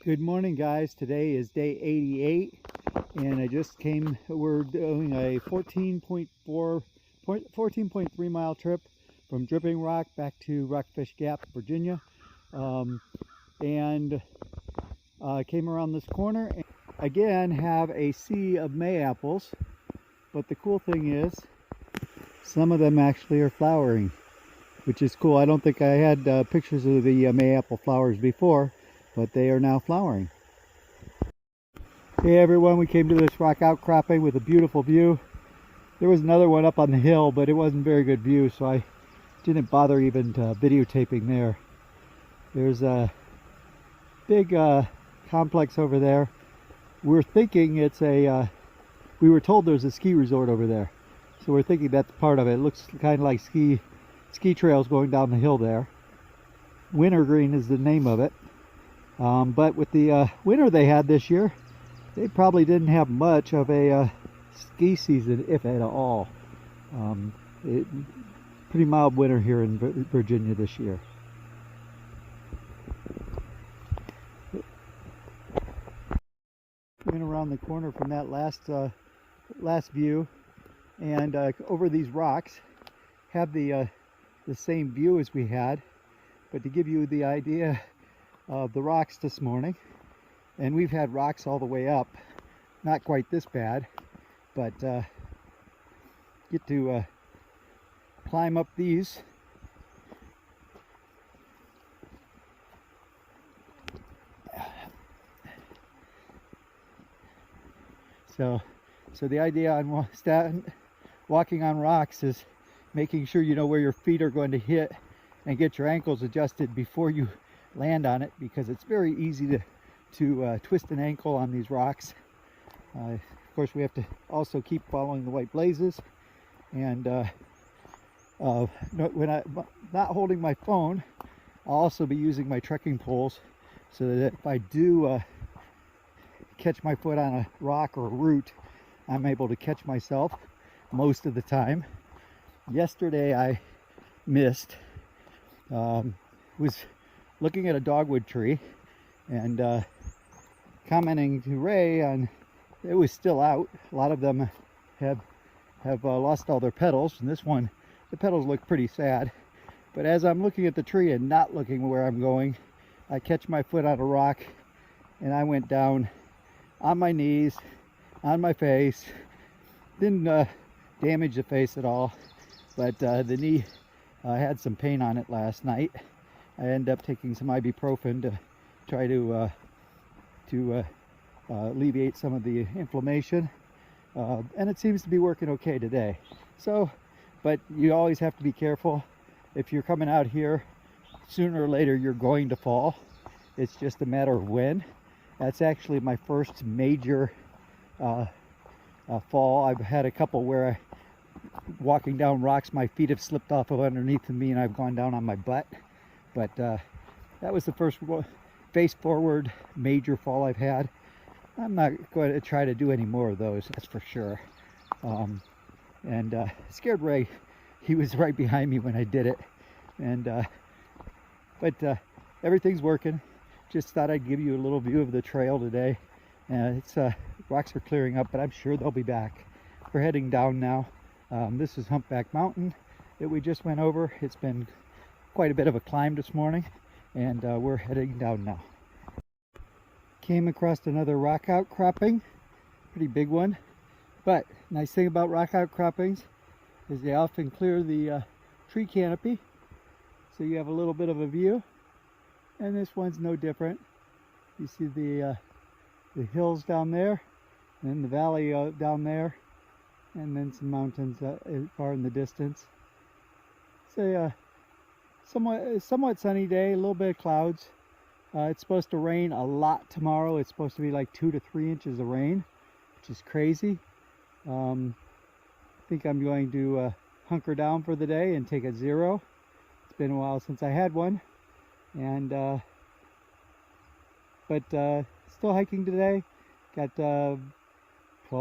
Good morning, guys. Today is day 88 and we're doing a 14.3 mile trip from Dripping Rock back to Rockfish Gap, Virginia. And came around this corner and again have a sea of May apples, but the cool thing is some of them actually are flowering, which is cool. I don't think I had pictures of the May apple flowers before, but they are now flowering. Hey everyone, we came to this rock outcropping with a beautiful view. There was another one up on the hill, but it wasn't very good view, so I didn't bother even videotaping there. There's a big complex over there. We're thinking it's we were told there's a ski resort over there, so we're thinking that's part of it. It looks kind of like ski trails going down the hill there. Wintergreen is the name of it. But with the winter they had this year, they probably didn't have much of a ski season, if at all. Pretty mild winter here in Virginia this year. Went around the corner from that last view, and over these rocks have the same view as we had, but to give you the idea of the rocks this morning, and we've had rocks all the way up, not quite this bad, but get to climb up these. So the idea on walking on rocks is making sure you know where your feet are going to hit and get your ankles adjusted before you land on it, because it's very easy to twist an ankle on these rocks. Of course, we have to also keep following the white blazes, and when I'm not holding my phone, I'll also be using my trekking poles, so that if I do catch my foot on a rock or a root, I'm able to catch myself most of the time. Yesterday I missed. Was looking at a dogwood tree and commenting to Ray on it was still out. A lot of them have lost all their petals, and this one, the petals look pretty sad. But as I'm looking at the tree and not looking where I'm going, I catch my foot on a rock, and I went down on my knees, on my face. Didn't damage the face at all, but the knee had some pain on it last night. I ended up taking some ibuprofen to try to alleviate some of the inflammation, and it seems to be working okay today. So, but you always have to be careful. If you're coming out here, sooner or later you're going to fall. It's just a matter of when. That's actually my first major fall. I've had a couple where walking down rocks, my feet have slipped off of underneath of me and I've gone down on my butt. But that was the first face forward major fall I've had. I'm not going to try to do any more of those, that's for sure. Scared Ray. He was right behind me when I did it. But everything's working. Just thought I'd give you a little view of the trail today. Rocks are clearing up, but I'm sure they'll be back. We're heading down now. This is Humpback Mountain that we just went over. It's been quite a bit of a climb this morning, and we're heading down now. Came across another rock outcropping, pretty big one. But nice thing about rock outcroppings is they often clear the tree canopy, so you have a little bit of a view. And this one's no different. You see the hills down there, and the valley down there, and then some mountains far in the distance. It's a somewhat sunny day, a little bit of clouds. It's supposed to rain a lot tomorrow. It's supposed to be like 2 to 3 inches of rain, which is crazy. I think I'm going to hunker down for the day and take a 0. It's been a while since I had one. And still hiking today. Got 12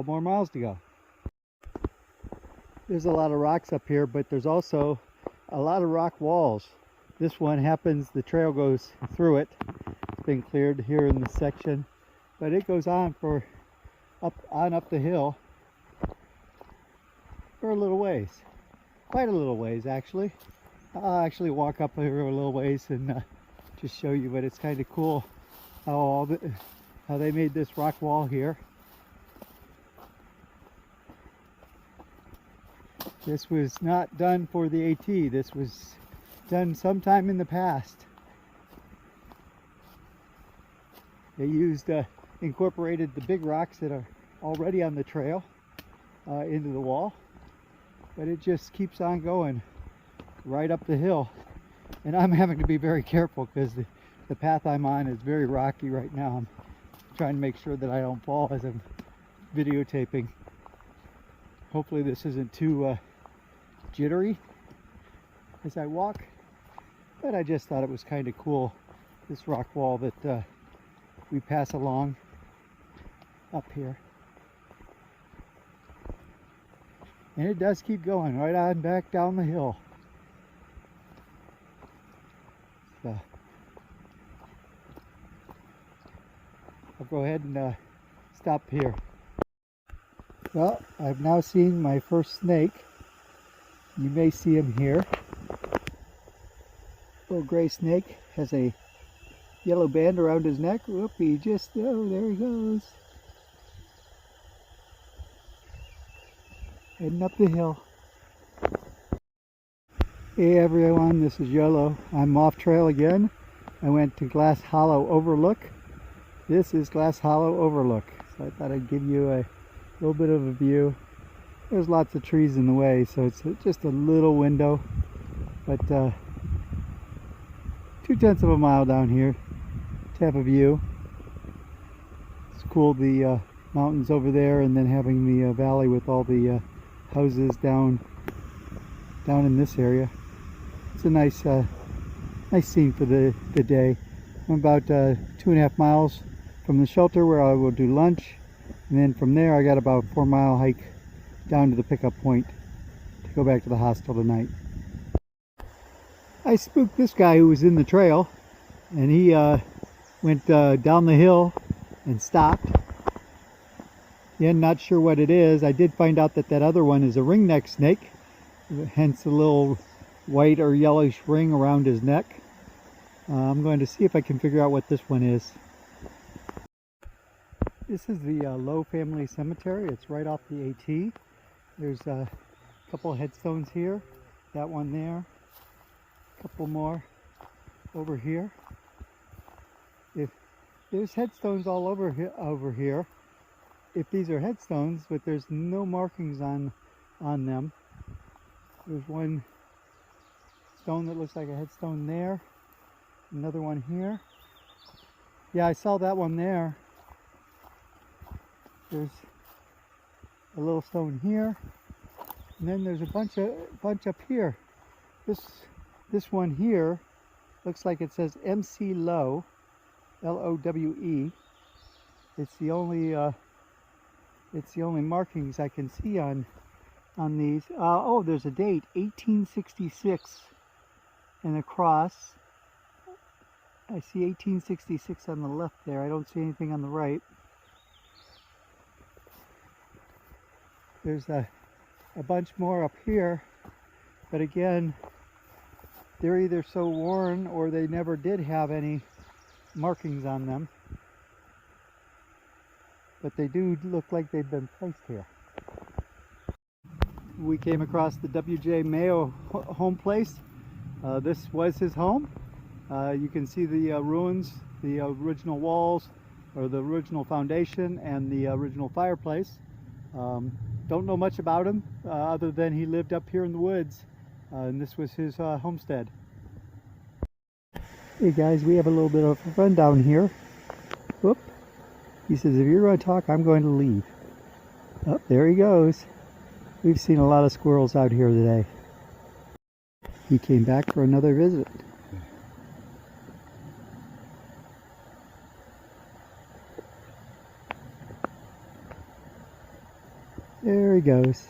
more miles to go. There's a lot of rocks up here, but there's also a lot of rock walls. This one happens, the trail goes through it. It's been cleared here in this section, but it goes on for up the hill for a little ways, quite a little ways actually. I'll actually walk up here a little ways and just show you, but it's kind of cool how they made this rock wall here. This was not done for the AT. This was done sometime in the past. They used incorporated the big rocks that are already on the trail into the wall, but it just keeps on going right up the hill, and I'm having to be very careful because the path I'm on is very rocky right now. I'm trying to make sure that I don't fall as I'm videotaping. Hopefully this isn't too jittery as I walk, but I just thought it was kind of cool, this rock wall that we pass along up here. And it does keep going right on back down the hill. So I'll go ahead and stop here. Well, I've now seen my first snake. You may see him here. Little gray snake, has a yellow band around his neck. Whoop, he just, oh, there he goes. Heading up the hill. Hey everyone, this is YOLO. I'm off trail again. I went to Glass Hollow Overlook. This is Glass Hollow Overlook. So I thought I'd give you a little bit of a view. There's lots of trees in the way, so it's just a little window. But 2/10 of a mile down here to have a view. It's cool, the mountains over there, and then having the valley with all the houses down in this area. It's a nice scene for the day. I'm about 2.5 miles from the shelter where I will do lunch, and then from there I got about a 4-mile hike down to the pickup point to go back to the hostel tonight. I spooked this guy who was in the trail, and he went down the hill and stopped. Yeah, not sure what it is. I did find out that other one is a ringneck snake, hence a little white or yellowish ring around his neck. I'm going to see if I can figure out what this one is. This is the Lowe Family Cemetery. It's right off the AT. There's a couple of headstones here, that one there, a couple more over here. If there's headstones all over here, if these are headstones, but there's no markings on them. There's one stone that looks like a headstone there, another one here. Yeah, I saw that one there. There's a little stone here, and then there's a bunch up here. This one here looks like it says MC Lowe, L-O-W-E. It's the only markings I can see on these. Oh, there's a date, 1866, and a cross. I see 1866 on the left there. I don't see anything on the right. There's a bunch more up here, but again, they're either so worn or they never did have any markings on them. But they do look like they've been placed here. We came across the W.J. Mayo home place. This was his home. You can see the ruins, the original walls, or the original foundation, and the original fireplace. Don't know much about him other than he lived up here in the woods, and this was his homestead. Hey guys, we have a little bit of a rundown here. Whoop. He says, if you're going to talk, I'm going to leave. Oh, there he goes. We've seen a lot of squirrels out here today. He came back for another visit. There he goes.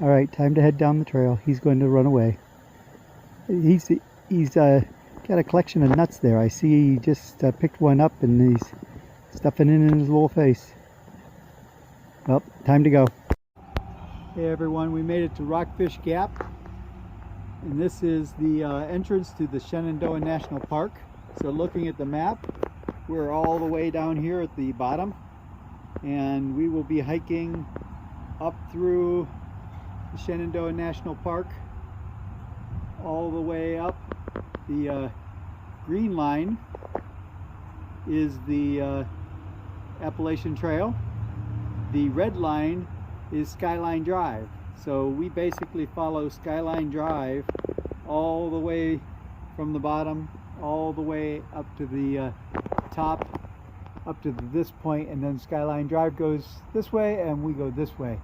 Alright, time to head down the trail. He's going to run away. He's getting Got a collection of nuts there. I see he just picked one up and he's stuffing it in his little face. Well, time to go. Hey everyone, we made it to Rockfish Gap. And this is the entrance to the Shenandoah National Park. So looking at the map, we're all the way down here at the bottom. And we will be hiking up through the Shenandoah National Park all the way up. The green line is the Appalachian Trail. The red line is Skyline Drive. So we basically follow Skyline Drive all the way from the bottom all the way up to the top, up to this point, and then Skyline Drive goes this way and we go this way.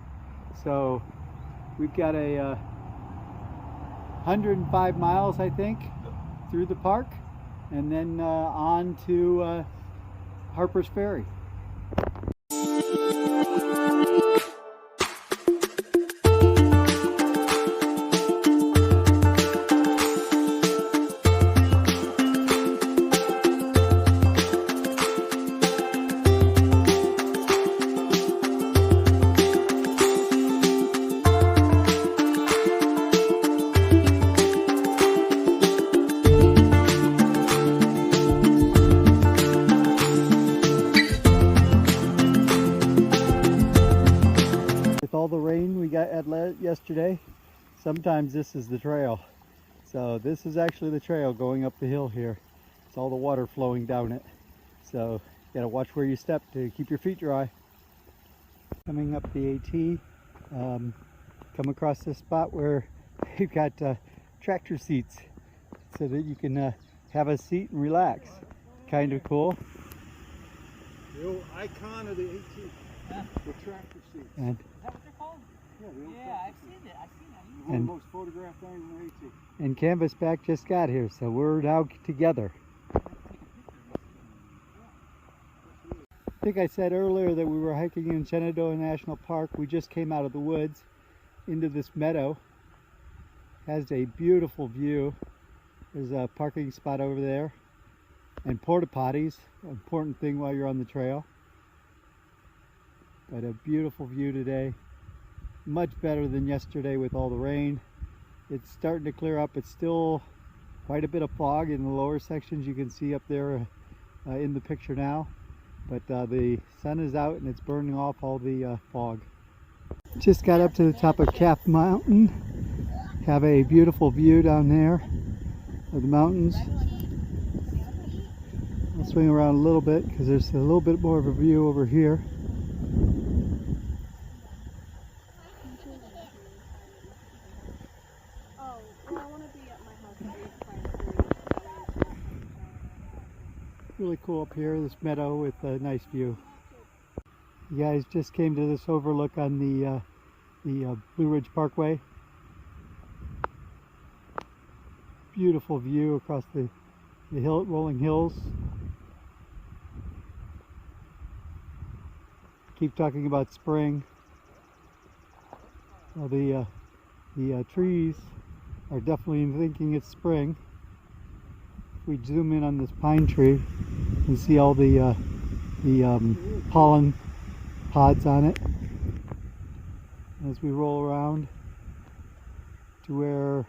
So we've got a 105 miles, I think, through the park, and then on to Harper's Ferry. All the rain we got yesterday, sometimes this is the trail. So this is actually the trail going up the hill here. It's all the water flowing down it. So you gotta watch where you step to keep your feet dry. Coming up the AT, come across this spot where you've got tractor seats so that you can have a seat and relax. Kind of cool. The old icon of the AT, the tractor seats. And Yeah, I've seen it. I've seen it. One of the most photographed things in the AT. And Canvasback just got here, so we're now together. I think I said earlier that we were hiking in Shenandoah National Park. We just came out of the woods into this meadow. Has a beautiful view. There's a parking spot over there. And porta potties, important thing while you're on the trail. But a beautiful view today. Much better than yesterday with all the rain. It's starting to clear up. It's still quite a bit of fog in the lower sections. You can see up there in the picture now. But the sun is out and it's burning off all the fog. Just got up to the top of Calf Mountain. Have a beautiful view down there of the mountains. I'll swing around a little bit because there's a little bit more of a view over here. Really cool up here, this meadow with a nice view. You guys just came to this overlook on the Blue Ridge Parkway. Beautiful view across the rolling hills. Keep talking about spring. Well, the trees are definitely thinking it's spring. If we zoom in on this pine tree, you can see all the pollen pods on it. As we roll around to where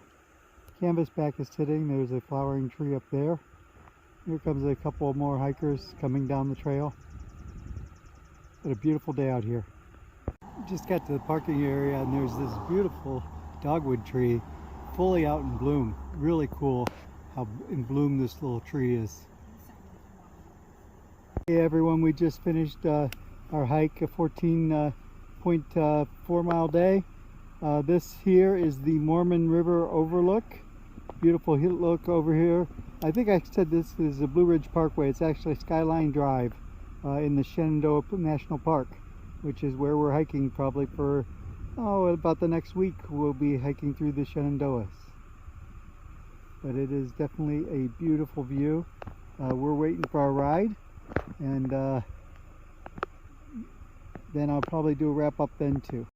Canvasback is sitting, there's a flowering tree up there. Here comes a couple more hikers coming down the trail. What a beautiful day out here. Just got to the parking area and there's this beautiful dogwood tree fully out in bloom. Really cool how in bloom this little tree is. Hey everyone, we just finished our hike, a 14.4 mile day. This here is the Mormon River overlook. Beautiful look over here. I think I said this is the Blue Ridge Parkway. It's actually Skyline Drive in the Shenandoah National Park, which is where we're hiking probably for about the next week. We'll be hiking through the Shenandoahs. But it is definitely a beautiful view. We're waiting for our ride, and then I'll probably do a wrap up then too.